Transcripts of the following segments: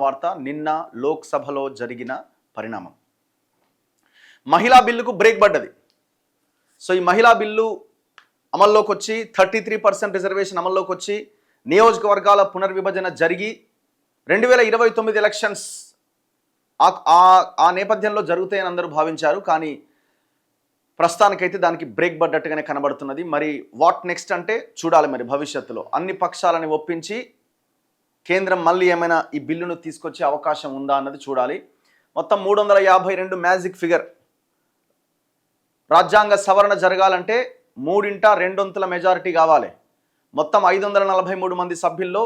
వార్త నిన్న లోక్సభలో జరిగిన పరిణామం. మహిళా బిల్లుకు బ్రేక్ పడ్డది. సో ఈ మహిళా బిల్లు అమల్లోకి వచ్చి 33% రిజర్వేషన్ అమల్లోకి వచ్చి నియోజకవర్గాల పునర్విభజన జరిగి 2029 ఎలక్షన్స్ ఆ నేపథ్యంలో జరుగుతాయని అందరూ భావించారు. కానీ ప్రస్తుతానికైతే దానికి బ్రేక్ పడ్డట్టుగానే కనబడుతున్నది. మరి వాట్ నెక్స్ట్ అంటే చూడాలి. మరి భవిష్యత్తులో అన్ని పక్షాలని ఒప్పించి కేంద్రం మళ్ళీ ఏమైనా ఈ బిల్లును తీసుకొచ్చే అవకాశం ఉందా అన్నది చూడాలి. మొత్తం 352 మ్యాజిక్ ఫిగర్. రాజ్యాంగ సవరణ జరగాలంటే 3/2 మెజారిటీ కావాలి. మొత్తం 543 మంది సభ్యుల్లో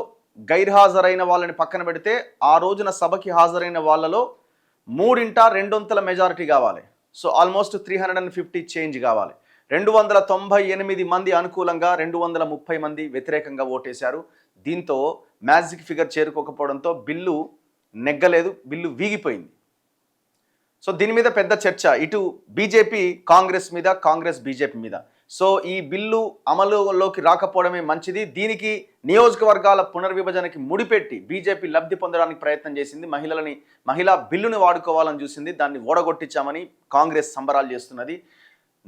గైర్హాజరైన వాళ్ళని పక్కన పెడితే ఆ రోజున సభకి హాజరైన వాళ్ళలో 3/2 మెజారిటీ కావాలి. సో ఆల్మోస్ట్ 350 చేంజ్ కావాలి. 298 మంది అనుకూలంగా 230 మంది వ్యతిరేకంగా ఓటేశారు. దీంతో మ్యాజిక్ ఫిగర్ చేరుకోకపోవడంతో బిల్లు నెగ్గలేదు, బిల్లు వీగిపోయింది. సో దీని మీద పెద్ద చర్చ, ఇటు బీజేపీ కాంగ్రెస్ మీద, కాంగ్రెస్ బీజేపీ మీద. సో ఈ బిల్లు అమలులోకి రాకపోవడమే మంచిది. దీనికి నియోజకవర్గాల పునర్విభజనకి ముడిపెట్టి బీజేపీ లబ్ధి పొందడానికి ప్రయత్నం చేసింది. మహిళా బిల్లుని వాడుకోవాలని చూసింది. దాన్ని ఓడగొట్టించామని కాంగ్రెస్ సంబరాలు చేస్తున్నది.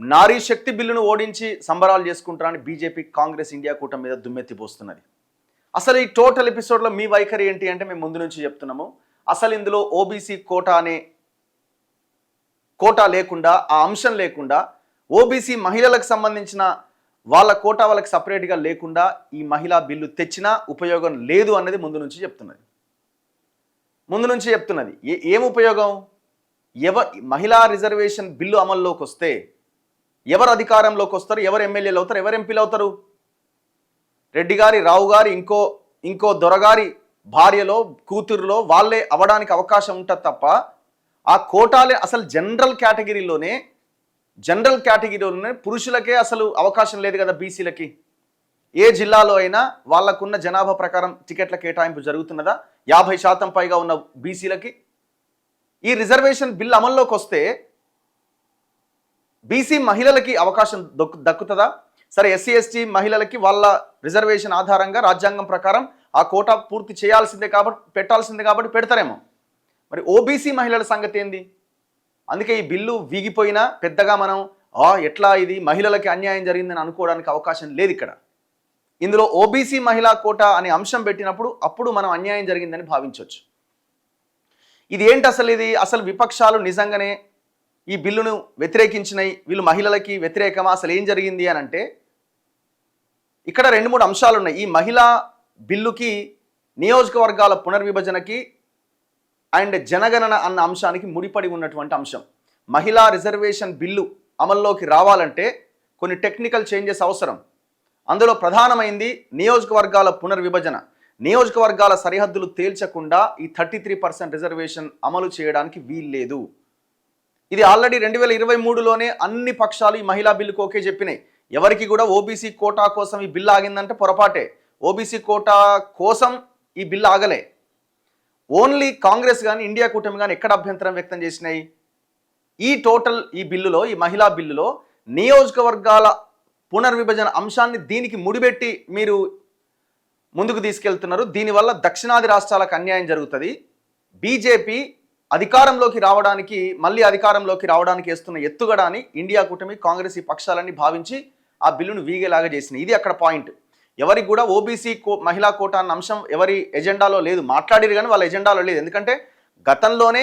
నారీ శక్తి బిల్లును ఓడించి సంబరాలు చేసుకుంటారని బీజేపీ కాంగ్రెస్ ఇండియా కూటమి మీద దుమ్మెత్తిపోస్తున్నది. అసలు ఈ టోటల్ ఎపిసోడ్లో మీ వైఖరి ఏంటి అంటే మేము ముందు నుంచి చెప్తున్నాము. అసలు ఇందులో ఓబీసీ కోటా లేకుండా, ఆ అంశం లేకుండా, ఓబీసీ మహిళలకు సంబంధించిన వాళ్ళ కోటా వాళ్ళకి సపరేట్గా లేకుండా ఈ మహిళా బిల్లు తెచ్చినా ఉపయోగం లేదు అన్నది ముందు నుంచి చెప్తున్నది. ఏం ఉపయోగం? మహిళా రిజర్వేషన్ బిల్లు అమల్లోకి వస్తే ఎవరు అధికారంలోకి వస్తారు, ఎవరు ఎమ్మెల్యేలు అవుతారు, ఎవరు ఎంపీలు అవుతారు? రెడ్డి గారి, రావు గారి, ఇంకో దొరగారి భార్యలో, కూతురులో వాళ్ళే అవ్వడానికి అవకాశం ఉంటుంది తప్ప ఆ కోటాలే అసలు జనరల్ కేటగిరీలోనే పురుషులకే అసలు అవకాశం లేదు కదా. బీసీలకి ఏ జిల్లాలో అయినా వాళ్ళకున్న జనాభా ప్రకారం టికెట్ల కేటాయింపు జరుగుతున్నదా? 50% పైగా ఉన్న బీసీలకి ఈ రిజర్వేషన్ బిల్ అమల్లోకి వస్తే బీసీ మహిళలకి అవకాశం దక్కుతుందా? సరే, ఎస్సీ ఎస్టీ మహిళలకి వాళ్ళ రిజర్వేషన్ ఆధారంగా రాజ్యాంగం ప్రకారం ఆ కోటా పూర్తి పెట్టాల్సిందే కాబట్టి పెడతారేమో. మరి ఓబీసీ మహిళల సంగతి ఏంది? అందుకే ఈ బిల్లు వీగిపోయినా పెద్దగా మనం ఎట్లా ఇది మహిళలకి అన్యాయం జరిగిందని అనుకోవడానికి అవకాశం లేదు. ఇక్కడ ఇందులో ఓబీసీ మహిళా కోటా అనే అంశం పెట్టినప్పుడు అప్పుడు మనం అన్యాయం జరిగిందని భావించవచ్చు. ఇది ఏంటి అసలు విపక్షాలు నిజంగానే ఈ బిల్లును వ్యతిరేకించినాయి, వీళ్ళు మహిళలకి వ్యతిరేకమా, అసలు ఏం జరిగింది అని అంటే ఇక్కడ 2-3 అంశాలు ఉన్నాయి. ఈ మహిళా బిల్లుకి, నియోజకవర్గాల పునర్విభజనకి అండ్ జనగణన అన్న అంశానికి ముడిపడి ఉన్నటువంటి అంశం. మహిళా రిజర్వేషన్ బిల్లు అమల్లోకి రావాలంటే కొన్ని టెక్నికల్ చేంజెస్ అవసరం. అందులో ప్రధానమైంది నియోజకవర్గాల పునర్విభజన. నియోజకవర్గాల సరిహద్దులు తేల్చకుండా ఈ 33% రిజర్వేషన్ అమలు చేయడానికి వీల్లేదు. ఇది ఆల్రెడీ 2023లోనే అన్ని పక్షాలు ఈ మహిళా బిల్లుకు ఓకే చెప్పినాయి. ఎవరికి కూడా ఓబీసీ కోటా కోసం ఈ బిల్లు ఆగిందంటే పొరపాటే. ఓబీసీ కోటా కోసం ఈ బిల్లు ఆగలే. ఓన్లీ కాంగ్రెస్ కానీ, ఇండియా కూటమి కానీ ఎక్కడ అభ్యంతరం వ్యక్తం చేసినాయి? ఈ బిల్లులో, ఈ మహిళా బిల్లులో నియోజకవర్గాల పునర్విభజన అంశాన్ని దీనికి ముడిపెట్టి మీరు ముందుకు తీసుకెళ్తున్నారు. దీనివల్ల దక్షిణాది రాష్ట్రాలకు అన్యాయం జరుగుతుంది. బీజేపీ మళ్ళీ అధికారంలోకి రావడానికి వేస్తున్న ఎత్తుగడ అని ఇండియా కూటమి, కాంగ్రెస్ ఈ పక్షాలన్నీ భావించి ఆ బిల్లును వీగేలాగా చేసినాయి. ఇది అక్కడ పాయింట్. ఎవరికి కూడా ఓబీసీ మహిళా కోటా అన్న అంశం ఎవరి ఎజెండాలో లేదు. మాట్లాడిరు కానీ వాళ్ళ ఎజెండాలో లేదు. ఎందుకంటే గతంలోనే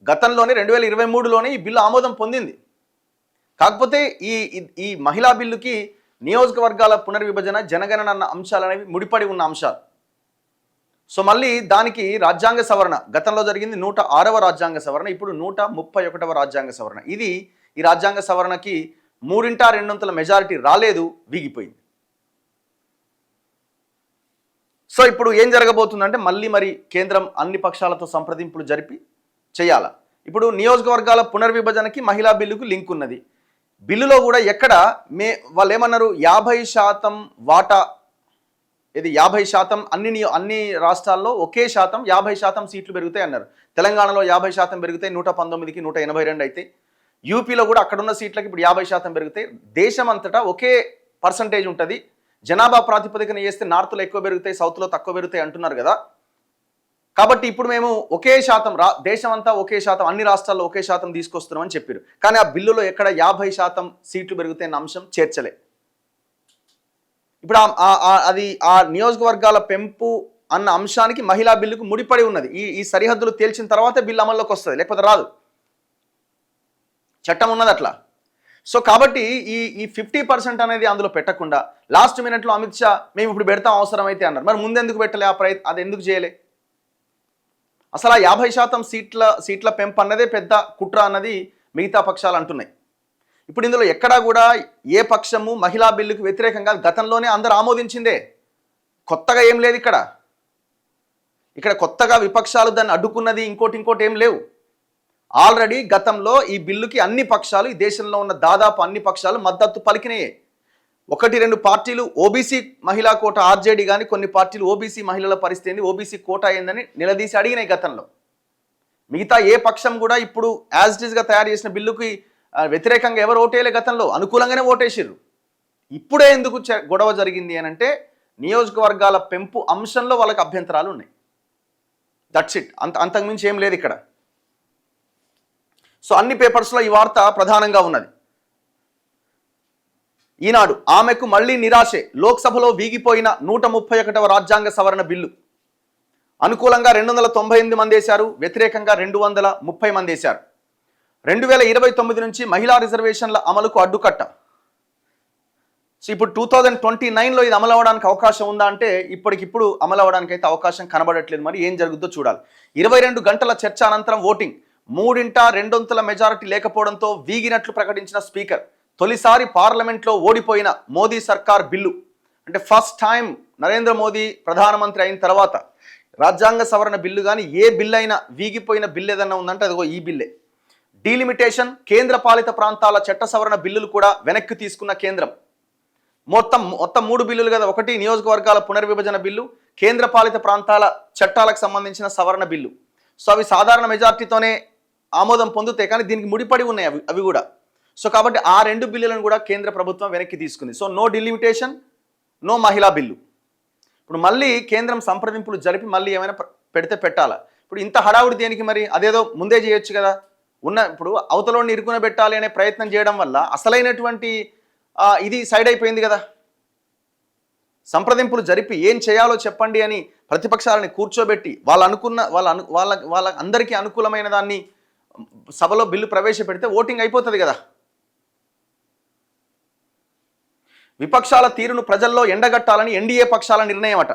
2023లోనే ఈ బిల్లు ఆమోదం పొందింది. కాకపోతే ఈ మహిళా బిల్లుకి నియోజకవర్గాల పునర్విభజన, జనగణన అన్న అంశాలు అనేవి ముడిపడి ఉన్న అంశాలు. సో మళ్ళీ దానికి రాజ్యాంగ సవరణ గతంలో జరిగింది 106వ రాజ్యాంగ సవరణ, ఇప్పుడు 131వ రాజ్యాంగ సవరణ. ఈ రాజ్యాంగ సవరణకి 3/2 మెజారిటీ రాలేదు, వీగిపోయింది. సో ఇప్పుడు ఏం జరగబోతుందంటే మళ్ళీ కేంద్రం అన్ని పక్షాలతో సంప్రదింపులు జరిపి చేయాలా. ఇప్పుడు నియోజకవర్గాల పునర్విభజనకి మహిళా బిల్లుకు లింక్ ఉన్నది. బిల్లులో కూడా ఎక్కడ వాళ్ళు ఏమన్నారు, 50% వాటా, ఇది 50% అన్ని రాష్ట్రాల్లో ఒకే శాతం 50% సీట్లు పెరుగుతాయి అన్నారు. తెలంగాణలో 50% పెరుగుతాయి, 119కి 182 అయితే. యూపీలో కూడా అక్కడున్న సీట్లకి ఇప్పుడు 50% పెరుగుతాయి. దేశం అంతటా ఒకే పర్సంటేజ్ ఉంటుంది. జనాభా ప్రాతిపదికన చేస్తే నార్త్లో ఎక్కువ పెరుగుతాయి, సౌత్లో తక్కువ పెరుగుతాయి అంటున్నారు కదా. కాబట్టి ఇప్పుడు మేము ఒకే శాతం దేశం అంతా ఒకే శాతం, అన్ని రాష్ట్రాల్లో ఒకే శాతం తీసుకొస్తున్నామని చెప్పారు. కానీ ఆ బిల్లులో ఎక్కడ 50% సీట్లు పెరుగుతాయన్న అంశం చేర్చలే. ఇప్పుడు అది ఆ నియోజకవర్గాల పెంపు అన్న అంశానికి మహిళా బిల్లుకు ముడిపడి ఉన్నది. ఈ సరిహద్దులు తేల్చిన తర్వాతే బిల్లు అమల్లోకి వస్తుంది, లేకపోతే రాదు. చట్టం ఉన్నది అట్లా. సో కాబట్టి ఈ 50% అనేది అందులో పెట్టకుండా లాస్ట్ మినిట్లో అమిత్ షా మేము ఇప్పుడు పెడతాం అవసరమైతే అన్నారు. మరి ముందెందుకు పెట్టలే ఆ అది ఎందుకు చేయలే? అసలు ఆ 50% సీట్ల పెంపు అన్నదే పెద్ద కుట్ర అన్నది మిగతా పక్షాలు అంటున్నాయి. ఇప్పుడు ఇందులో ఎక్కడా కూడా ఏ పక్షము మహిళా బిల్లుకు వ్యతిరేకంగా గతంలోనే అందరూ ఆమోదించిందే, కొత్తగా ఏం లేదు ఇక్కడ కొత్తగా విపక్షాలు దాన్ని అడ్డుకున్నది ఇంకోటి ఏం లేవు. ఆల్రెడీ గతంలో ఈ బిల్లుకి అన్ని పక్షాలు, ఈ దేశంలో ఉన్న దాదాపు అన్ని పక్షాలు మద్దతు పలికినాయే. 1-2 పార్టీలు ఓబీసీ మహిళా కోట ఆర్జేడీ కానీ కొన్ని పార్టీలు ఓబీసీ మహిళల పరిస్థితి ఏంది, ఓబీసీ కోట ఏందని నిలదీసి అడిగినాయి గతంలో. మిగతా ఏ పక్షం కూడా ఇప్పుడు యాజ్ ఇట్ ఈస్గా తయారు చేసిన బిల్లుకి వ్యతిరేకంగా ఎవరు ఓటేయలే, గతంలో అనుకూలంగానే ఓటేసిర్రు. ఇప్పుడే ఎందుకు గొడవ జరిగింది అని అంటే నియోజకవర్గాల పెంపు అంశంలో వాళ్ళకి అభ్యంతరాలు ఉన్నాయి. దట్స్ ఇట్, అంతకుమించి ఏం లేదు ఇక్కడ. సో అన్ని పేపర్స్లో ఈ వార్త ప్రధానంగా ఉన్నది. ఈనాడు, ఆమెకు మళ్లీ నిరాశే, లోక్సభలో వీగిపోయిన 131వ రాజ్యాంగ సవరణ బిల్లు. అనుకూలంగా 298 మంది వేశారు, వ్యతిరేకంగా 230 మంది వేశారు. 2029 నుంచి మహిళా రిజర్వేషన్ల అమలుకు అడ్డుకట్ట. సో ఇప్పుడు 2029లో ఇది అమలు అవ్వడానికి అవకాశం ఉందా అంటే ఇప్పటికిప్పుడు అమలు అవ్వడానికి అయితే అవకాశం కనబడట్లేదు. మరి ఏం జరుగుతుందో చూడాలి. 22 గంటల చర్చ అనంతరం ఓటింగ్, 3/2 మెజారిటీ లేకపోవడంతో వీగినట్లు ప్రకటించిన స్పీకర్. తొలిసారి పార్లమెంట్లో ఓడిపోయిన మోదీ సర్కార్ బిల్లు. అంటే ఫస్ట్ టైం నరేంద్ర మోదీ ప్రధానమంత్రి అయిన తర్వాత రాజ్యాంగ సవరణ బిల్లు కానీ ఏ బిల్లు అయినా వీగిపోయిన బిల్లు ఏదన్నా ఉందంటే అదిగో ఈ బిల్లే. డీలిమిటేషన్, కేంద్ర పాలిత ప్రాంతాల చట్ట సవరణ బిల్లులు కూడా వెనక్కి తీసుకున్న కేంద్రం. మొత్తం 3 బిల్లులు కదా, ఒకటి నియోజకవర్గాల పునర్విభజన బిల్లు, కేంద్ర పాలిత ప్రాంతాల చట్టాలకు సంబంధించిన సవరణ బిల్లు. సో అవి సాధారణ మెజార్టీతోనే ఆమోదం పొందుతాయి, కానీ దీనికి ముడిపడి ఉన్నాయి అవి కూడా. సో కాబట్టి ఆ 2 బిల్లులను కూడా కేంద్ర ప్రభుత్వం వెనక్కి తీసుకుంది. సో నో డిలిమిటేషన్, నో మహిళా బిల్లు. ఇప్పుడు మళ్ళీ కేంద్రం సంప్రదింపులు జరిపి మళ్ళీ ఏమైనా పెడితే పెట్టాలా? ఇప్పుడు ఇంత హడావుడి దేనికి? మరి అదేదో ముందే చేయొచ్చు కదా. ఇప్పుడు అవతలోని ఇరుకునబెట్టాలి అనే ప్రయత్నం చేయడం వల్ల అసలైనటువంటి ఇది సైడ్ అయిపోయింది కదా. సంప్రదింపులు జరిపి ఏం చేయాలో చెప్పండి అని ప్రతిపక్షాలని కూర్చోబెట్టి వాళ్ళ అందరికీ అనుకూలమైన దాన్ని సభలో బిల్లు ప్రవేశపెడితే ఓటింగ్ అయిపోతుంది కదా. విపక్షాల తీరును ప్రజల్లో ఎండగట్టాలని ఎన్డీఏ పక్షాల నిర్ణయం అట.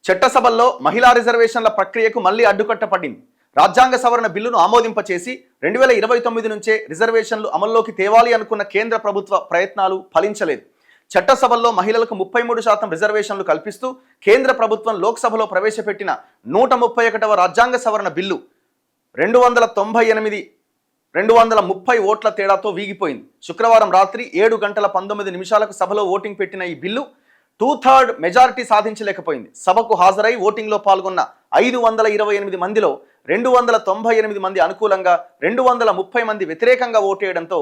చట్టసభల్లో మహిళా రిజర్వేషన్ల ప్రక్రియకు మళ్లీ అడ్డుకట్ట పడింది. రాజ్యాంగ సవరణ బిల్లును ఆమోదింపచేసి 2029 నుంచే రిజర్వేషన్లు అమల్లోకి తేవాలి అనుకున్న కేంద్ర ప్రభుత్వ ప్రయత్నాలు ఫలించలేదు. చట్టసభల్లో మహిళలకు 33% రిజర్వేషన్లు కల్పిస్తూ కేంద్ర ప్రభుత్వం లోక్సభలో ప్రవేశపెట్టిన 131వ రాజ్యాంగ సవరణ బిల్లు 230 ఓట్ల తేడాతో వీగిపోయింది. శుక్రవారం రాత్రి 7:19 సభలో ఓటింగ్ పెట్టిన ఈ బిల్లు 2/3 మెజారిటీ సాధించలేకపోయింది. సభకు హాజరై ఓటింగ్లో పాల్గొన్న 528 మందిలో 298 మంది అనుకూలంగా, 230 మంది వ్యతిరేకంగా ఓటేయడంతో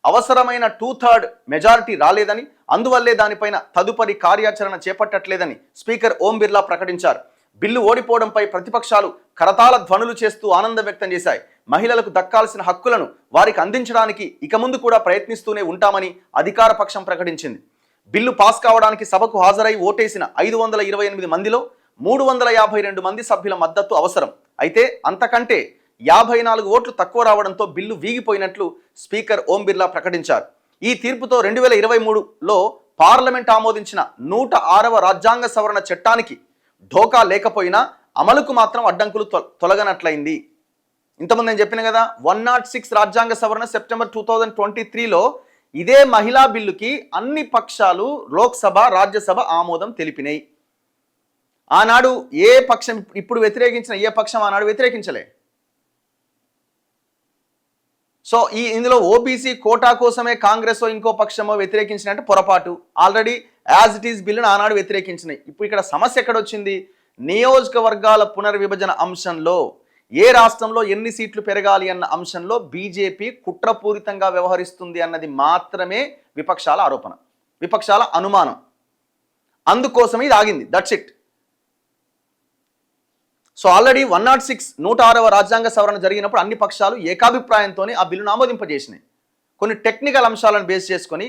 అవసరమైన 2/3 మెజారిటీ రాలేదని, అందువల్లే దానిపైన తదుపరి కార్యాచరణ చేపట్టట్లేదని స్పీకర్ ఓం బిర్లా ప్రకటించారు. బిల్లు ఓడిపోవడంపై ప్రతిపక్షాలు కరతాళ ధ్వనులు చేస్తూ ఆనందం వ్యక్తం చేశాయి. మహిళలకు దక్కాల్సిన హక్కులను వారికి అందించడానికి ఇక ముందు కూడా ప్రయత్నిస్తూనే ఉంటామని అధికార పక్షం ప్రకటించింది. బిల్లు పాస్ కావడానికి సభకు హాజరై ఓటేసిన 528 మందిలో 352 మంది సభ్యుల మద్దతు అవసరం. అయితే అంతకంటే 54 ఓట్లు తక్కువ రావడంతో బిల్లు వీగిపోయినట్లు స్పీకర్ ఓం బిర్లా ప్రకటించారు. ఈ తీర్పుతో 2023లో పార్లమెంట్ ఆమోదించిన 106వ రాజ్యాంగ సవరణ చట్టానికి ఢోకా లేకపోయినా అమలుకు మాత్రం అడ్డంకులు తొలగనట్లయింది. ఇంతకుముందు నేను చెప్పిన కదా, 106 రాజ్యాంగ సవరణ సెప్టెంబర్ 2023లో ఇదే మహిళా బిల్లుకి అన్ని పక్షాలు లోక్సభ, రాజ్యసభ ఆమోదం తెలిపినాయి. ఆనాడు ఏ పక్షం, ఇప్పుడు వ్యతిరేకించిన ఏ పక్షం ఆనాడు వ్యతిరేకించలే. సో ఇందులో ఓబీసీ కోటా కోసమే కాంగ్రెస్ ఇంకో పక్షమో వ్యతిరేకించినట్టు పొరపాటు. ఆల్రెడీ యాజ్ ఇట్ ఈస్ బిల్లును ఆనాడు వ్యతిరేకించినాయి. ఇప్పుడు ఇక్కడ సమస్య ఎక్కడొచ్చింది? నియోజకవర్గాల పునర్విభజన అంశంలో ఏ రాష్ట్రంలో ఎన్ని సీట్లు పెరగాలి అన్న అంశంలో బీజేపీ కుట్రపూరితంగా వ్యవహరిస్తుంది అన్నది మాత్రమే విపక్షాల ఆరోపణ, విపక్షాల అనుమానం. అందుకోసమే ఇది ఆగింది. That's it. సో ఆల్రెడీ 106 106వ రాజ్యాంగ సవరణ జరిగినప్పుడు అన్ని పక్షాలు ఏకాభిప్రాయంతోనే ఆ బిల్లును ఆమోదింపజేసినాయి. కొన్ని టెక్నికల్ అంశాలను బేస్ చేసుకొని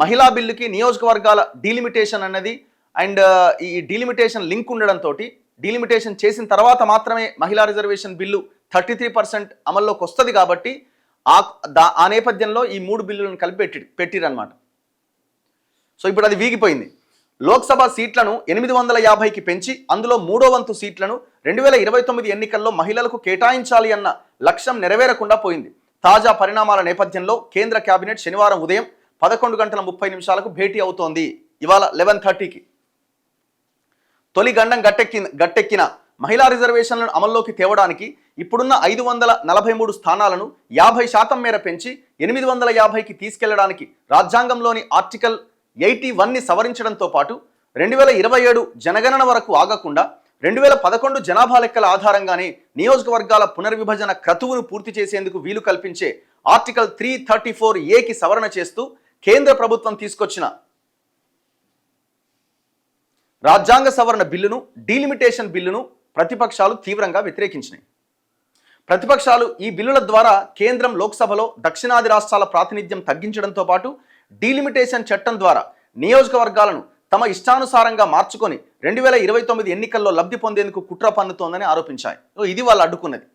మహిళా బిల్లుకి నియోజకవర్గాల డీలిమిటేషన్ అన్నది అండ్ ఈ డీలిమిటేషన్ లింక్ ఉండడంతో డీలిమిటేషన్ చేసిన తర్వాత మాత్రమే మహిళా రిజర్వేషన్ బిల్లు 33% అమల్లోకి వస్తుంది కాబట్టి ఆ నేపథ్యంలో ఈ 3 బిల్లులను కలిపి పెట్టిరన్నమాట. సో ఇప్పుడు అది వీగిపోయింది. లోక్సభ సీట్లను 850కి పెంచి అందులో 3వ వంతు సీట్లను 2029 ఎన్నికల్లో మహిళలకు కేటాయించాలి అన్న లక్ష్యం నెరవేరకుండా పోయింది. తాజా పరిణామాల నేపథ్యంలో కేంద్ర కేబినెట్ శనివారం ఉదయం 11:30 భేటీ అవుతోంది. ఇవాళ 11:30కి తొలి గండం గట్టెక్కిన మహిళా రిజర్వేషన్లను అమల్లోకి తేవడానికి ఇప్పుడున్న 543 స్థానాలను 50% మేర పెంచి 850కి తీసుకెళ్లడానికి రాజ్యాంగంలోని ఆర్టికల్ 81ని సవరించడంతో పాటు 2027 జనగణన వరకు ఆగకుండా 2011 జనాభా లెక్కల ఆధారంగానే నియోజకవర్గాల పునర్విభజన క్రతువును పూర్తి చేసేందుకు వీలు కల్పించే ఆర్టికల్ 334A సవరణ చేస్తూ కేంద్ర ప్రభుత్వం తీసుకొచ్చిన రాజ్యాంగ సవరణ బిల్లును, డీలిమిటేషన్ బిల్లును ప్రతిపక్షాలు తీవ్రంగా వ్యతిరేకించినాయి. ప్రతిపక్షాలు ఈ బిల్లుల ద్వారా కేంద్రం లోక్సభలో దక్షిణాది రాష్ట్రాల ప్రాతినిధ్యం తగ్గించడంతో పాటు డీలిమిటేషన్ చట్టం ద్వారా నియోజకవర్గాలను తమ ఇష్టానుసారంగా మార్చుకొని 2029 ఎన్నికల్లో లబ్ధి పొందేందుకు కుట్ర పన్నుతోందని ఆరోపించాయి. ఇది వాళ్ళు అడ్డుకున్నది.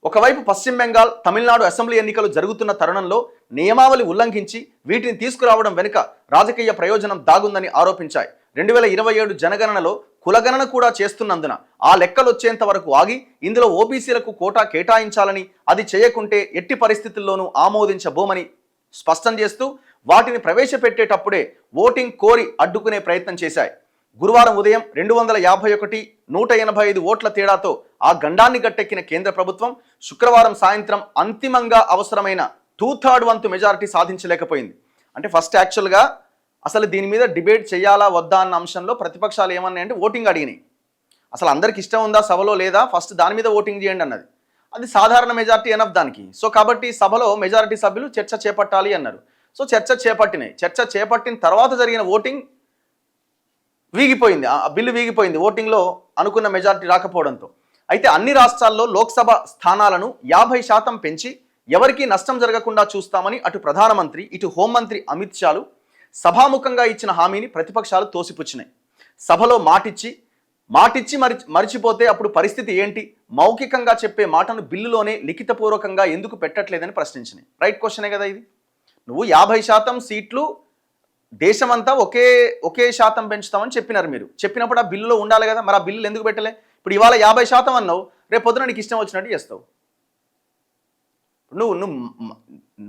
ఒకవైపు పశ్చిమ బెంగాల్, తమిళనాడు అసెంబ్లీ ఎన్నికలు జరుగుతున్న తరుణంలో నియమావళి ఉల్లంఘించి వీటిని తీసుకురావడం వెనుక రాజకీయ ప్రయోజనం దాగుందని ఆరోపించాయి. 2027 జనగణనలో కులగణన కూడా చేస్తున్నందున ఆ లెక్కలు వచ్చేంత వరకు ఆగి ఇందులో ఓబీసీలకు కోటా కేటాయించాలని, అది చేయకుంటే ఎట్టి పరిస్థితుల్లోనూ ఆమోదించబోమని స్పష్టం చేస్తూ వాటిని ప్రవేశపెట్టేటప్పుడే ఓటింగ్ కోరి అడ్డుకునే ప్రయత్నం చేశాయి. గురువారం ఉదయం 251, 185 ఓట్ల తేడాతో ఆ గండాన్ని గట్టెక్కిన కేంద్ర ప్రభుత్వం శుక్రవారం సాయంత్రం అంతిమంగా అవసరమైన 2/3 వంతు మెజారిటీ సాధించలేకపోయింది. అంటే ఫస్ట్ యాక్చువల్గా అసలు దీని మీద డిబేట్ చేయాలా వద్దా అన్న అంశంలో ప్రతిపక్షాలు ఏమన్నాయంటే ఓటింగ్ అడిగినాయి. అసలు అందరికి ఇష్టం ఉందా సభలో లేదా, ఫస్ట్ దాని మీద ఓటింగ్ చేయండి అన్నది. అది సాధారణ మెజారిటీ ఎనఫ్ దానికి. సో కాబట్టి సభలో మెజారిటీ సభ్యులు చర్చ చేపట్టాలి అన్నారు. సో చర్చ చేపట్టినాయి. చర్చ చేపట్టిన తర్వాత జరిగిన ఓటింగ్ వీగిపోయింది. ఆ బిల్లు వీగిపోయింది ఓటింగ్లో అనుకున్న మెజారిటీ రాకపోవడంతో. అయితే అన్ని రాష్ట్రాల్లో లోక్సభ స్థానాలను 50% పెంచి ఎవరికీ నష్టం జరగకుండా చూస్తామని అటు ప్రధానమంత్రి ఇటు హోంమంత్రి అమిత్ షాలు సభాముఖంగా ఇచ్చిన హామీని ప్రతిపక్షాలు తోసిపుచ్చినాయి. సభలో మాటిచ్చి మరిచిపోతే అప్పుడు పరిస్థితి ఏంటి, మౌఖికంగా చెప్పే మాటను బిల్లులోనే లిఖితపూర్వకంగా ఎందుకు పెట్టట్లేదని ప్రశ్నించినాయి. రైట్ క్వశ్చనే కదా ఇది. నువ్వు 50% సీట్లు దేశమంతా ఒకే శాతం పెంచుతామని చెప్పినారు. మీరు చెప్పినప్పుడు ఆ బిల్లులో ఉండాలి కదా, మరి ఆ బిల్లులు ఎందుకు పెట్టలే? ఇప్పుడు ఇవాళ 50% అన్నావు, రేపు పొద్దున నీకు ఇష్టం వచ్చినట్టు చేస్తావు. నువ్వు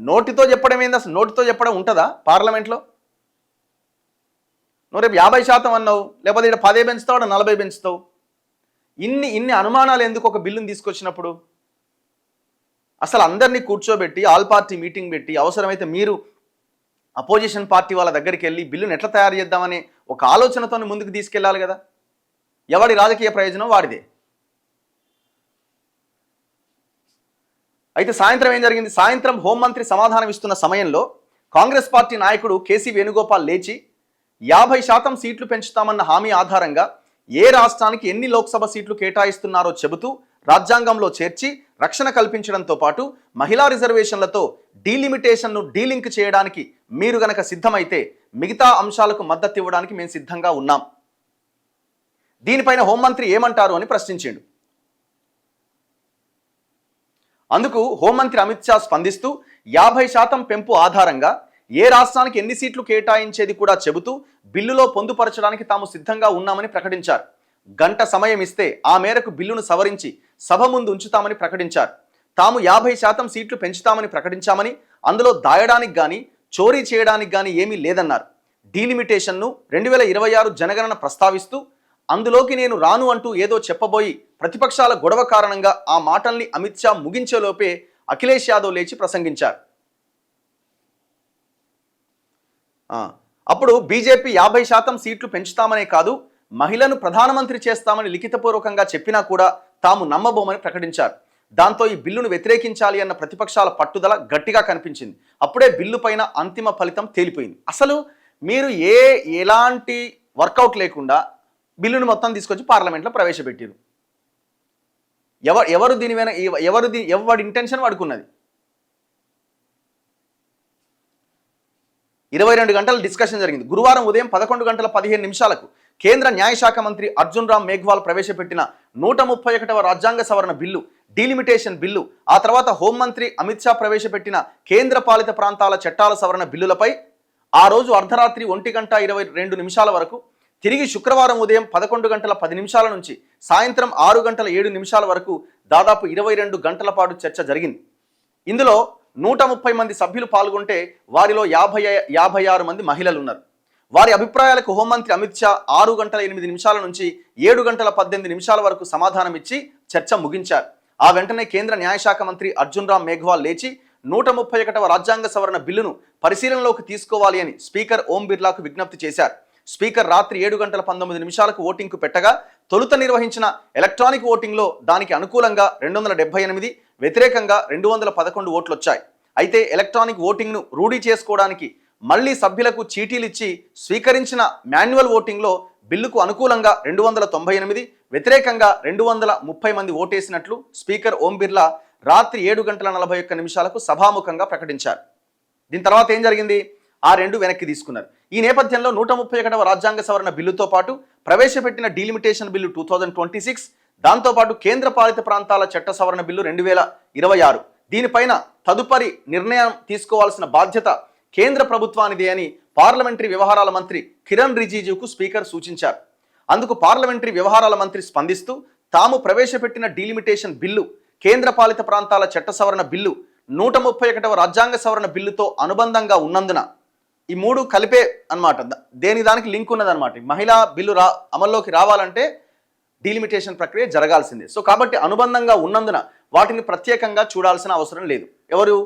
నోటితో చెప్పడం ఏంది? అసలు నోటితో చెప్పడం ఉంటుందా పార్లమెంట్లో? నువ్వు రేపు 50% అన్నావు, లేకపోతే ఇక్కడ 10 పెంచుతావు, 40 పెంచుతావు. ఇన్ని అనుమానాలు ఎందుకు ఒక బిల్లుని తీసుకొచ్చినప్పుడు? అసలు అందరినీ కూర్చోబెట్టి ఆల్ పార్టీ మీటింగ్ పెట్టి అవసరమైతే మీరు అపోజిషన్ పార్టీ వాళ్ళ దగ్గరికి వెళ్ళి బిల్లును ఎట్లా తయారు చేద్దామని ఒక ఆలోచనతో ముందుకు తీసుకెళ్ళాలి కదా. ఎవడి రాజకీయ ప్రయోజనం వాడిదే. అయితే సాయంత్రం ఏం జరిగింది? సాయంత్రం హోంమంత్రి సమాధానం ఇస్తున్న సమయంలో కాంగ్రెస్ పార్టీ నాయకుడు కేసీ వేణుగోపాల్ లేచి 50% సీట్లు పెంచుతామన్న హామీ ఆధారంగా ఏ రాష్ట్రానికి ఎన్ని లోక్సభ సీట్లు కేటాయిస్తున్నారో చెబుతూ రాజ్యాంగంలో చేర్చి రక్షణ కల్పించడంతో పాటు మహిళా రిజర్వేషన్లతో డీలిమిటేషన్ను డీలింక్ చేయడానికి మీరు గనక సిద్ధమైతే మిగతా అంశాలకు మద్దతు ఇవ్వడానికి మేము సిద్ధంగా ఉన్నాం. దీనిపైన హోంమంత్రి ఏమంటారు అని ప్రశ్నించాడు. అందుకు హోంమంత్రి అమిత్ షా స్పందిస్తూ 50% పెంపు ఆధారంగా ఏ రాష్ట్రానికి ఎన్ని సీట్లు కేటాయించేది కూడా చెబుతూ బిల్లులో పొందుపరచడానికి తాము సిద్ధంగా ఉన్నామని ప్రకటించారు. గంట సమయం ఇస్తే ఆ మేరకు బిల్లును సవరించి సభ ముందు ఉంచుతామని ప్రకటించారు. తాము 50% సీట్లు పెంచుతామని ప్రకటించామని, అందులో దాయడానికి కానీ చోరీ చేయడానికి కానీ ఏమీ లేదన్నారు. డీలిమిటేషన్ను 2026 జనగణన ప్రస్తావిస్తూ అందులోకి నేను రాను అంటూ ఏదో చెప్పబోయి ప్రతిపక్షాల గొడవ కారణంగా ఆ మాటల్ని అమిత్ షా ముగించేలోపే అఖిలేష్ యాదవ్ లేచి ప్రసంగించారు. అప్పుడు బీజేపీ 50% సీట్లు పెంచుతామనే కాదు, మహిళను ప్రధానమంత్రి చేస్తామని లిఖితపూర్వకంగా చెప్పినా కూడా తాము నమ్మబోమని ప్రకటించారు. దాంతో ఈ బిల్లును వ్యతిరేకించాలి అన్న ప్రతిపక్షాల పట్టుదల గట్టిగా కనిపించింది. అప్పుడే బిల్లు పైన అంతిమ ఫలితం తేలిపోయింది. అసలు మీరు ఎలాంటి వర్కౌట్ లేకుండా బిల్లును మొత్తం తీసుకొచ్చి పార్లమెంట్లో ప్రవేశపెట్టారు. ఎవరు దీని వెన ఎవరి ఇంటెన్షన్ వాడుకున్నది. 22 గంటల డిస్కషన్ జరిగింది. గురువారం ఉదయం 11 గంటల 15 నిమిషాలకు కేంద్ర న్యాయశాఖ మంత్రి అర్జున్ రామ్ మేఘ్వాల్ ప్రవేశపెట్టిన 131వ రాజ్యాంగ సవరణ బిల్లు, డీలిమిటేషన్ బిల్లు, ఆ తర్వాత హోంమంత్రి అమిత్ షా ప్రవేశపెట్టిన కేంద్ర పాలిత ప్రాంతాల చట్టాల సవరణ బిల్లులపై ఆ రోజు అర్ధరాత్రి 1:22 వరకు, తిరిగి శుక్రవారం ఉదయం 11 గంటల 10 నిమిషాల నుంచి సాయంత్రం 6 గంటల 7 నిమిషాల వరకు దాదాపు 22 గంటల పాటు చర్చ జరిగింది. ఇందులో 130 మంది సభ్యులు పాల్గొంటే వారిలో 56 మంది మహిళలు ఉన్నారు. వారి అభిప్రాయాలకు హోంమంత్రి అమిత్ షా 6 గంటల 8 నిమిషాల నుంచి 7 గంటల 18 నిమిషాల వరకు సమాధానం ఇచ్చి చర్చ ముగించారు. ఆ వెంటనే కేంద్ర న్యాయశాఖ మంత్రి అర్జున్ రామ్ మేఘ్వాల్ లేచి 131వ రాజ్యాంగ సవరణ బిల్లును పరిశీలనలోకి తీసుకోవాలి అని స్పీకర్ ఓం బిర్లాకు విజ్ఞప్తి చేశారు. స్పీకర్ రాత్రి 7 గంటల 19 నిమిషాలకు ఓటింగ్కు పెట్టగా తొలుత నిర్వహించిన ఎలక్ట్రానిక్ ఓటింగ్లో దానికి అనుకూలంగా 278, వ్యతిరేకంగా 211 ఓట్లు వచ్చాయి. అయితే ఎలక్ట్రానిక్ ఓటింగ్ను రూఢీ చేసుకోవడానికి మళ్లీ సభ్యులకు చీటీలు ఇచ్చి స్వీకరించిన మాన్యువల్ ఓటింగ్లో బిల్లుకు అనుకూలంగా 298, వ్యతిరేకంగా 230 మంది ఓటేసినట్లు స్పీకర్ ఓం బిర్లా రాత్రి 7 గంటల 41 నిమిషాలకు సభాముఖంగా ప్రకటించారు. దీని తర్వాత ఏం జరిగింది? ఆ రెండు వెనక్కి తీసుకున్నారు. ఈ నేపథ్యంలో 131వ రాజ్యాంగ సవరణ బిల్లుతో పాటు ప్రవేశపెట్టిన డీలిమిటేషన్ బిల్లు 2026, దాంతోపాటు కేంద్ర పాలిత ప్రాంతాల చట్ట సవరణ బిల్లు 2026, దీనిపైన తదుపరి నిర్ణయం తీసుకోవాల్సిన బాధ్యత కేంద్ర ప్రభుత్వానిదే అని పార్లమెంటరీ వ్యవహారాల మంత్రి కిరణ్ రిజిజుకు స్పీకర్ సూచించారు. అందుకు పార్లమెంటరీ వ్యవహారాల మంత్రి స్పందిస్తూ తాము ప్రవేశపెట్టిన డీలిమిటేషన్ బిల్లు, కేంద్ర పాలిత ప్రాంతాల చట్ట సవరణ బిల్లు 131వ రాజ్యాంగ సవరణ బిల్లుతో అనుబంధంగా ఉన్నందున ఈ మూడు కలిపే అన్నమాట, దానికి లింక్ ఉన్నదన్నమాట. మహిళా బిల్లు అమల్లోకి రావాలంటే డీలిమిటేషన్ ప్రక్రియ జరగాల్సిందే. సో కాబట్టి అనుబంధంగా ఉన్నందున వాటిని ప్రత్యేకంగా చూడాల్సిన అవసరం లేదు. ఎవరు?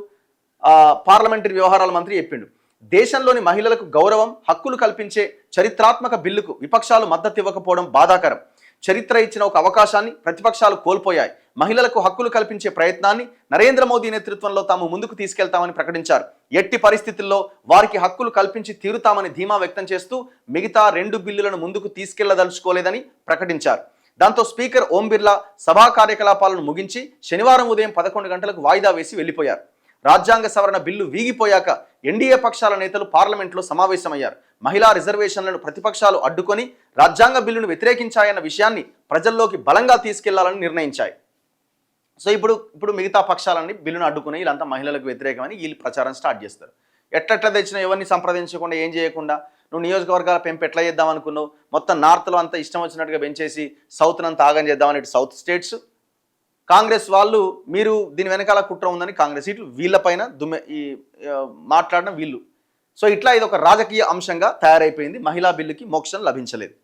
పార్లమెంటరీ వ్యవహారాల మంత్రి చెప్పిండు. దేశంలోని మహిళలకు గౌరవం, హక్కులు కల్పించే చరిత్రాత్మక బిల్లుకు విపక్షాలు మద్దతు ఇవ్వకపోవడం బాధాకరం. చరిత్ర ఇచ్చిన ఒక అవకాశాన్ని ప్రతిపక్షాలు కోల్పోయాయి. మహిళలకు హక్కులు కల్పించే ప్రయత్నాన్ని నరేంద్ర మోదీ నేతృత్వంలో తాము ముందుకు తీసుకెళ్తామని ప్రకటించారు. ఎట్టి పరిస్థితుల్లో వారికి హక్కులు కల్పించి తీరుతామని ధీమా వ్యక్తం చేస్తూ మిగతా 2 బిల్లులను ముందుకు తీసుకెళ్లదలుచుకోలేదని ప్రకటించారు. దాంతో స్పీకర్ ఓం బిర్లా సభా కార్యకలాపాలను ముగించి శనివారం ఉదయం 11 గంటలకు వాయిదా వేసి వెళ్లిపోయారు. రాజ్యాంగ సవరణ బిల్లు వీగిపోయాక ఎన్డీఏ పక్షాల నేతలు పార్లమెంట్లో సమావేశమయ్యారు. మహిళా రిజర్వేషన్లను ప్రతిపక్షాలు అడ్డుకొని రాజ్యాంగ బిల్లును వ్యతిరేకించాయన్న విషయాన్ని ప్రజల్లోకి బలంగా తీసుకెళ్లాలని నిర్ణయించాయి. సో ఇప్పుడు మిగతా పక్షాలన్నీ బిల్లును అడ్డుకుని వీళ్ళంతా మహిళలకు వ్యతిరేకమని వీళ్ళు ప్రచారం స్టార్ట్ చేస్తారు. ఎట్లా తెచ్చినా ఎవరిని సంప్రదించకుండా ఏం చేయకుండా నువ్వు నియోజకవర్గాల పెంపు ఎట్లా చేద్దాం అనుకున్నావు? మొత్తం నార్త్లో అంతా ఇష్టం వచ్చినట్టుగా పెంచేసి సౌత్నంతా ఆగం చేద్దామని సౌత్ స్టేట్స్, కాంగ్రెస్ వాళ్ళు మీరు దీని వెనకాల కుట్ర ఉందని కాంగ్రెస్ ఇట్లు వీళ్ళపైన మాట్లాడడం వీళ్ళు. సో ఇట్లా ఇది ఒక రాజకీయ అంశంగా తయారైపోయింది. మహిళా బిల్లుకి మోక్షం లభించలేదు.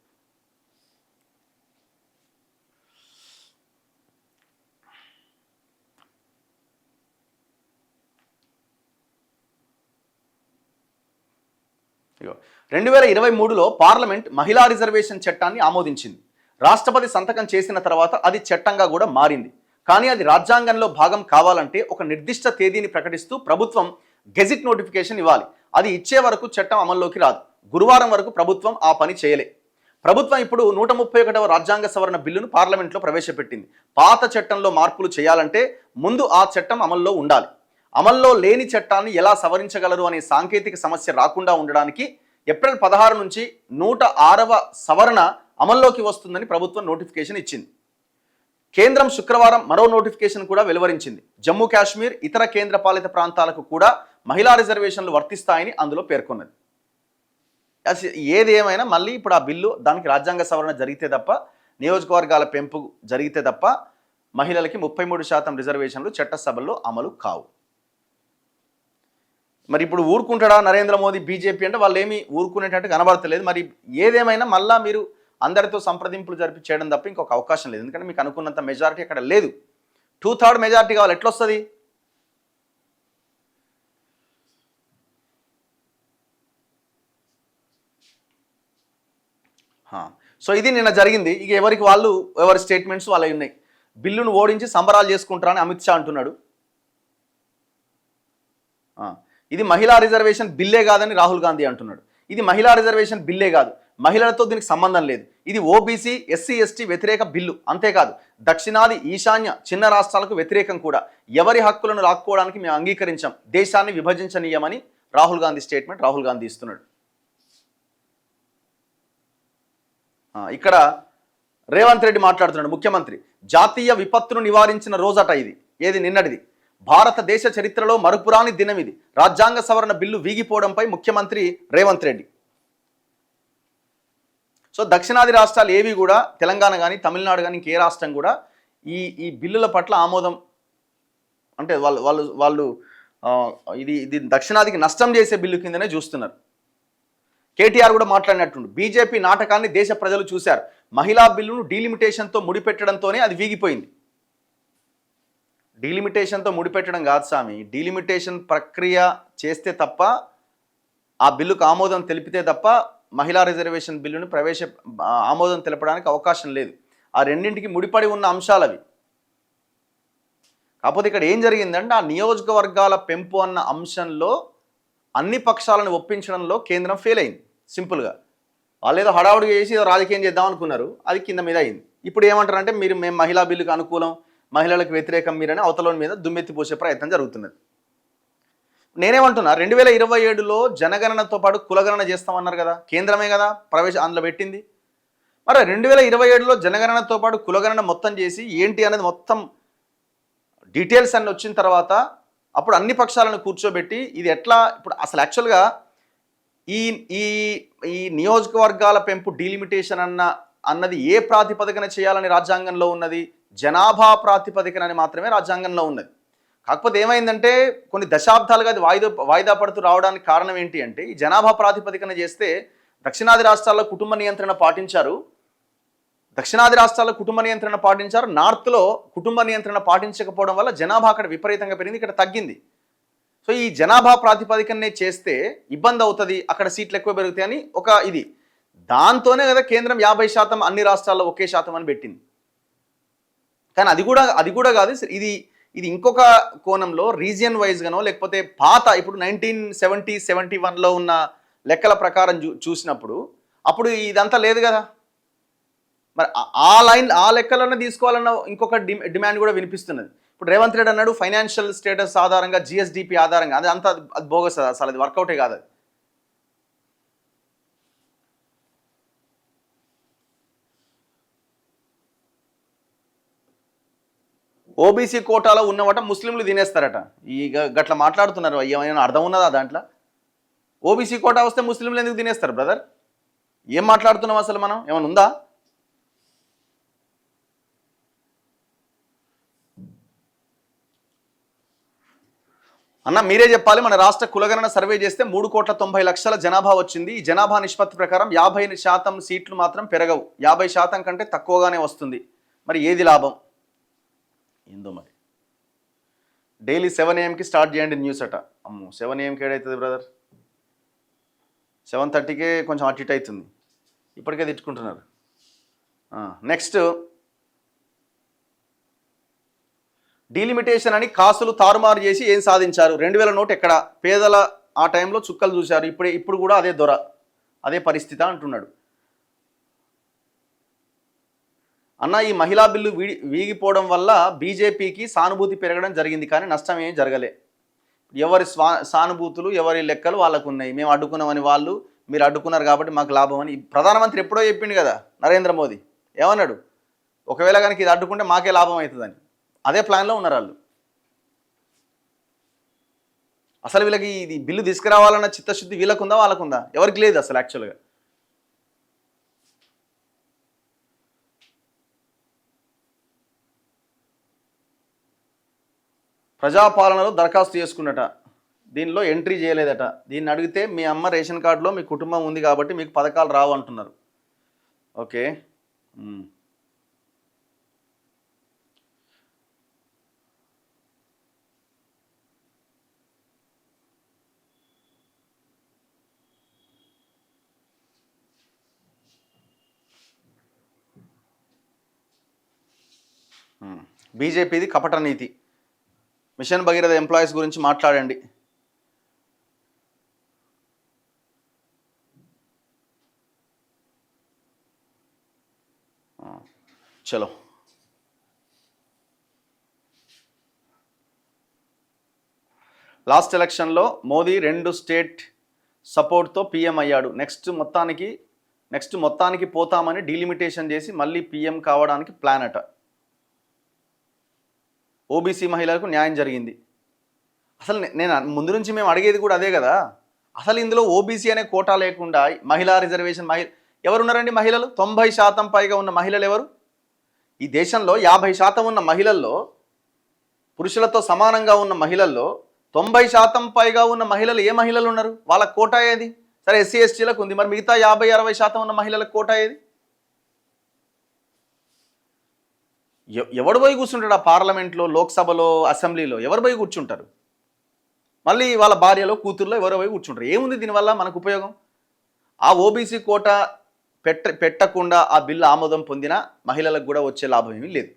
ఇగో 2023లో పార్లమెంట్ మహిళా రిజర్వేషన్ చట్టాన్ని ఆమోదించింది. రాష్ట్రపతి సంతకం చేసిన తర్వాత అది చట్టంగా కూడా మారింది. కానీ అది రాజ్యాంగంలో భాగం కావాలంటే ఒక నిర్దిష్ట తేదీని ప్రకటిస్తూ ప్రభుత్వం గెజిట్ నోటిఫికేషన్ ఇవ్వాలి. అది ఇచ్చే వరకు చట్టం అమల్లోకి రాదు. గురువారం వరకు ప్రభుత్వం ఆ పని చేయలే. ప్రభుత్వం ఇప్పుడు 131వ రాజ్యాంగ సవరణ బిల్లును పార్లమెంట్లో ప్రవేశపెట్టింది. పాత చట్టంలో మార్పులు చేయాలంటే ముందు ఆ చట్టం అమల్లో ఉండాలి. అమల్లో లేని చట్టాన్ని ఎలా సవరించగలరు అనే సాంకేతిక సమస్య రాకుండా ఉండడానికి ఏప్రిల్ 16 నుంచి 106వ సవరణ అమల్లోకి వస్తుందని ప్రభుత్వం నోటిఫికేషన్ ఇచ్చింది. కేంద్రం శుక్రవారం మరో నోటిఫికేషన్ కూడా వెలువరించింది. జమ్మూ కాశ్మీర్, ఇతర కేంద్ర పాలిత ప్రాంతాలకు కూడా మహిళా రిజర్వేషన్లు వర్తిస్తాయని అందులో పేర్కొన్నది. ఏది ఏమైనా మళ్ళీ ఇప్పుడు ఆ బిల్లు దానికి రాజ్యాంగ సవరణ జరిగితే తప్ప, నియోజకవర్గాల పెంపు జరిగితే తప్ప మహిళలకి 33% రిజర్వేషన్లు చట్టసభల్లో అమలు కావు. మరి ఇప్పుడు ఊరుకుంటాడా నరేంద్ర మోదీ, బీజేపీ అంటే వాళ్ళు ఏమీ ఊరుకునేటట్టు కనబడతలేదు. మరి ఏదేమైనా మళ్ళా మీరు అందరితో సంప్రదింపులు జరిపి చేయడం తప్ప ఇంకొక అవకాశం లేదు. ఎందుకంటే మీకు అనుకున్నంత మెజారిటీ అక్కడ లేదు. 2/3 మెజారిటీ కావాలి. ఎట్లా వస్తుంది? సో ఇది నిన్న జరిగింది. ఇక ఎవరికి వాళ్ళు ఎవరి స్టేట్మెంట్స్ వాళ్ళవి ఉన్నాయి. బిల్లును ఓడించి సంబరాలు చేసుకుంటారని అమిత్ షా అంటున్నాడు. ఇది మహిళా రిజర్వేషన్ బిల్లే కాదని రాహుల్ గాంధీ అంటున్నాడు. ఇది మహిళా రిజర్వేషన్ బిల్లే కాదు, మహిళలతో దీనికి సంబంధం లేదు, ఇది ఓబీసీ ఎస్సీ ఎస్టీ వ్యతిరేక బిల్లు. అంతేకాదు దక్షిణాది ఈశాన్య చిన్న రాష్ట్రాలకు వ్యతిరేకం కూడా. ఎవరి హక్కులను లాక్కోవడానికి మేము అంగీకరించాం, దేశాన్ని విభజించనీయమని రాహుల్ గాంధీ స్టేట్మెంట్ రాహుల్ గాంధీ ఇస్తున్నాడు. ఇక్కడ రేవంత్ రెడ్డి మాట్లాడుతున్నాడు. ముఖ్యమంత్రి జాతీయ విపత్తును నివారించిన రోజట ఇది. ఏది? నిన్నటిది. భారతదేశ చరిత్రలో మరుపురాని దినం ఇది. రాజ్యాంగ సవరణ బిల్లు వీగిపోవడంపై ముఖ్యమంత్రి రేవంత్ రెడ్డి. సో దక్షిణాది రాష్ట్రాలు ఏవి కూడా, తెలంగాణ కానీ తమిళనాడు కానీ ఇంకే రాష్ట్రం కూడా ఈ బిల్లుల పట్ల ఆమోదం, అంటే వాళ్ళు ఇది దక్షిణాదికి నష్టం చేసే బిల్లు కిందనే చూస్తున్నారు. కేటీఆర్ కూడా మాట్లాడినట్టుండు. బీజేపీ నాటకాన్ని దేశ ప్రజలు చూశారు. మహిళా బిల్లును డీలిమిటేషన్తో ముడిపెట్టడంతోనే అది వీగిపోయింది. డీలిమిటేషన్తో ముడిపెట్టడం కాదు స్వామి, డీలిమిటేషన్ ప్రక్రియ చేస్తే తప్ప, ఆ బిల్లుకు ఆమోదం తెలిపితే తప్ప మహిళా రిజర్వేషన్ బిల్లును ఆమోదం తెలపడానికి అవకాశం లేదు. ఆ రెండింటికి ముడిపడి ఉన్న అంశాలు అవి. కాకపోతే ఇక్కడ ఏం జరిగిందంటే, ఆ నియోజకవర్గాల పెంపు అన్న అంశంలో అన్ని పక్షాలను ఒప్పించడంలో కేంద్రం ఫెయిల్ అయింది. సింపుల్గా వాళ్ళు ఏదో హడావుడిగా చేసి ఏదో రాజకీయం చేద్దాం అనుకున్నారు, అది కింద మీద అయింది. ఇప్పుడు ఏమంటారంటే, మేము మహిళా బిల్లుకు అనుకూలం, మహిళలకు వ్యతిరేకం మీరని అవతలోని మీద దుమ్మెత్తి పోసే ప్రయత్నం జరుగుతున్నది. నేనేమంటున్నా, 2027లో జనగణనతో పాటు కులగణన చేస్తామన్నారు కదా, కేంద్రమే కదా అందులో పెట్టింది. మరి 2027లో జనగణనతో పాటు కులగణన మొత్తం చేసి ఏంటి అనేది మొత్తం డీటెయిల్స్ అన్ని వచ్చిన తర్వాత అప్పుడు అన్ని పక్షాలను కూర్చోబెట్టి ఇది ఎట్లా, ఇప్పుడు అసలు యాక్చువల్గా ఈ ఈ ఈ నియోజకవర్గాల పెంపు డీలిమిటేషన్ అన్నది ఏ ప్రాతిపదికన చేయాలని రాజ్యాంగంలో ఉన్నది? జనాభా ప్రాతిపదికన అని మాత్రమే రాజ్యాంగంలో ఉన్నది. కాకపోతే ఏమైందంటే, కొన్ని దశాబ్దాలుగా అది వాయిదా పడుతూ రావడానికి కారణం ఏంటి అంటే, ఈ జనాభా ప్రాతిపదికన చేస్తే దక్షిణాది రాష్ట్రాల్లో కుటుంబ నియంత్రణ పాటించారు, నార్త్లో కుటుంబ నియంత్రణ పాటించకపోవడం వల్ల జనాభా అక్కడ విపరీతంగా పెరిగింది, ఇక్కడ తగ్గింది. సో ఈ జనాభా ప్రాతిపదికనే చేస్తే ఇబ్బంది అవుతుంది, అక్కడ సీట్లు ఎక్కువ పెరుగుతాయని ఒక ఇది. దాంతోనే కదా కేంద్రం 50% అన్ని రాష్ట్రాల్లో ఒకే శాతం అని పెట్టింది. కానీ అది కూడా కాదు, ఇది ఇంకొక కోణంలో రీజియన్ వైజ్గానో లేకపోతే పాత ఇప్పుడు 1970-71లో ఉన్న లెక్కల ప్రకారం చూసినప్పుడు అప్పుడు ఇదంతా లేదు కదా. మరి ఆ లెక్కలన్నా తీసుకోవాలన్న ఇంకొక డిమాండ్ కూడా వినిపిస్తున్నది. ఇప్పుడు రేవంత్ రెడ్డి అన్నాడు ఫైనాన్షియల్ స్టేటస్ ఆధారంగా, జిఎస్డిపి ఆధారంగా, అది అంతా అది బోగస్, అసలు అది వర్కౌటే కాదు. అది ఓబీసీ కోటాలో ఉన్నవట ముస్లింలు తినేస్తారట. గట్లా మాట్లాడుతున్నారు, ఏమైనా అర్థం ఉన్నదా దాంట్లో? ఓబీసీ కోటా వస్తే ముస్లింలు ఎందుకు తినేస్తారు బ్రదర్? ఏం మాట్లాడుతున్నాం అసలు? మనం ఏమైనా ఉందా? అన్న మీరే చెప్పాలి. మన రాష్ట్ర కులగణన సర్వే చేస్తే 3,90,00,000 జనాభా వచ్చింది. ఈ జనాభా నిష్పత్తి ప్రకారం 50% సీట్లు మాత్రం పెరగవు, 50% కంటే తక్కువగానే వస్తుంది. మరి ఏది లాభం ఏందో మరి. డైలీ 7 AM స్టార్ట్ చేయండి న్యూస్ అట. అమ్మో 7 AM ఏడవుతుంది బ్రదర్? 7:30కే కొంచెం అటు ఇటు అవుతుంది, ఇప్పటికే తిట్టుకుంటున్నారు. నెక్స్ట్, డీలిమిటేషన్ అని కాసులు తారుమారు చేసి ఏం సాధించారు? 2000 నోట్ ఎక్కడ? పేదల ఆ టైంలో చుక్కలు చూశారు, ఇప్పుడు కూడా అదే దొర, అదే పరిస్థితి అంటున్నాడు. అన్న ఈ మహిళా బిల్లు వీగిపోవడం వల్ల బీజేపీకి సానుభూతి పెరగడం జరిగింది, కానీ నష్టం ఏం జరగలే. ఎవరి సానుభూతులు ఎవరి లెక్కలు వాళ్ళకు ఉన్నాయి. మేము అడ్డుకున్నామని వాళ్ళు, మీరు అడ్డుకున్నారు కాబట్టి మాకు లాభం అని ప్రధానమంత్రి ఎప్పుడో చెప్పిండు కదా నరేంద్ర మోదీ. ఏమన్నాడు? ఒకవేళ కనుక ఇది అడ్డుకుంటే మాకే లాభం అవుతుందని. అదే ప్లాన్లో ఉన్నారు వాళ్ళు. అసలు వీళ్ళకి ఇది బిల్లు తీసుకురావాలన్న చిత్తశుద్ధి వీళ్ళకుందా వాళ్ళకుందా? ఎవరికి లేదు అసలు యాక్చువల్గా. ప్రజాపాలనలో దరఖాస్తు చేసుకున్నట, దీనిలో ఎంట్రీ చేయలేదట. దీన్ని అడిగితే మీ అమ్మ రేషన్ కార్డులో మీ కుటుంబం ఉంది కాబట్టి మీకు పథకాలు రావు అంటున్నారు. ఓకే, బీజేపీది కపట నీతి. మిషన్ భగీరథ ఎంప్లాయీస్ గురించి మాట్లాడండి. చలో, లాస్ట్ ఎలక్షన్లో మోదీ 2 స్టేట్ సపోర్ట్తో పీఎం అయ్యాడు. నెక్స్ట్ మొత్తానికి పోతామని డీలిమిటేషన్ చేసి మళ్ళీ పీఎం కావడానికి ప్లాన్ అట. ఓబీసీ మహిళలకు న్యాయం జరిగింది. అసలు నేను ముందు నుంచి మేము అడిగేది కూడా అదే కదా. అసలు ఇందులో ఓబీసీ అనే కోటా లేకుండా మహిళా రిజర్వేషన్ ఎవరున్నారండి మహిళలు? 90% పైగా ఉన్న మహిళలు ఎవరు? ఈ దేశంలో 50% ఉన్న మహిళల్లో, పురుషులతో సమానంగా ఉన్న మహిళల్లో 90% పైగా ఉన్న మహిళలు ఏ మహిళలు ఉన్నారు? వాళ్ళ కోటా ఏది? సరే, ఎస్సీ ఎస్టీలకు ఉంది, మరి మిగతా 50-60% ఉన్న మహిళలకు కోటా ఏది? ఎవడు పోయి కూర్చుంటాడు ఆ పార్లమెంట్లో, లోక్సభలో, అసెంబ్లీలో? ఎవరు పోయి కూర్చుంటారు? మళ్ళీ వాళ్ళ భార్యలో, కూతుర్లో ఎవరో పోయి కూర్చుంటారు. ఏముంది దీనివల్ల మనకు ఉపయోగం? ఆ ఓబీసీ కోటా పెట్టకుండా ఆ బిల్లు ఆమోదం పొందిన మహిళలకు కూడా వచ్చే లాభం ఏమీ లేదు.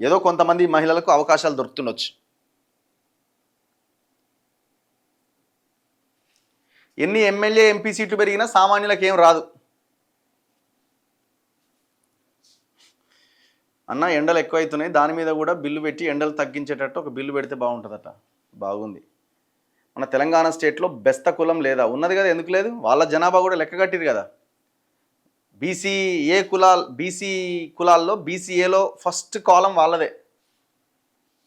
ఏదో కొంతమంది మహిళలకు అవకాశాలు దొరుకుతుండొచ్చు. ఎన్ని ఎమ్మెల్యే ఎంపీ సీట్లు పెరిగినా సామాన్యులకు ఏం రాదు అన్న. ఎండలు ఎక్కువైతున్నాయి, దాని మీద కూడా బిల్లు పెట్టి ఎండలు తగ్గించేటట్టు ఒక బిల్లు పెడితే బాగుంటుందట. బాగుంది. మన తెలంగాణ స్టేట్లో బెస్త కులం లేదా? ఉన్నది కదా, ఎందుకు లేదు? వాళ్ళ జనాభా కూడా లెక్క కట్టిరు కదా. బీసీ కులాల్లో బీసీఏలో ఫస్ట్ కాలం వాళ్ళదే,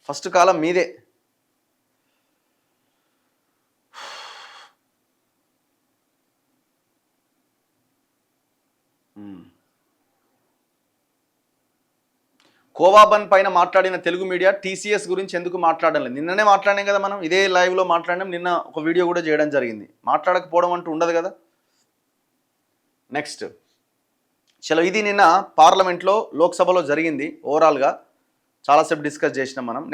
ఫస్ట్ కాలం మీదే. కోవాబన్ పైన మాట్లాడిన తెలుగు మీడియా టీసీఎస్ గురించి ఎందుకు మాట్లాడడం లేదు? నిన్ననే మాట్లాడాం కదా మనం, ఇదే లైవ్లో మాట్లాడినాం. నిన్న ఒక వీడియో కూడా చేయడం జరిగింది. మాట్లాడకపోవడం అంటూ ఉండదు కదా. నెక్స్ట్ చలో, ఇది నిన్న పార్లమెంట్లో, లోక్సభలో జరిగింది. ఓవరాల్గా చాలాసేపు డిస్కస్ చేసినాం మనం.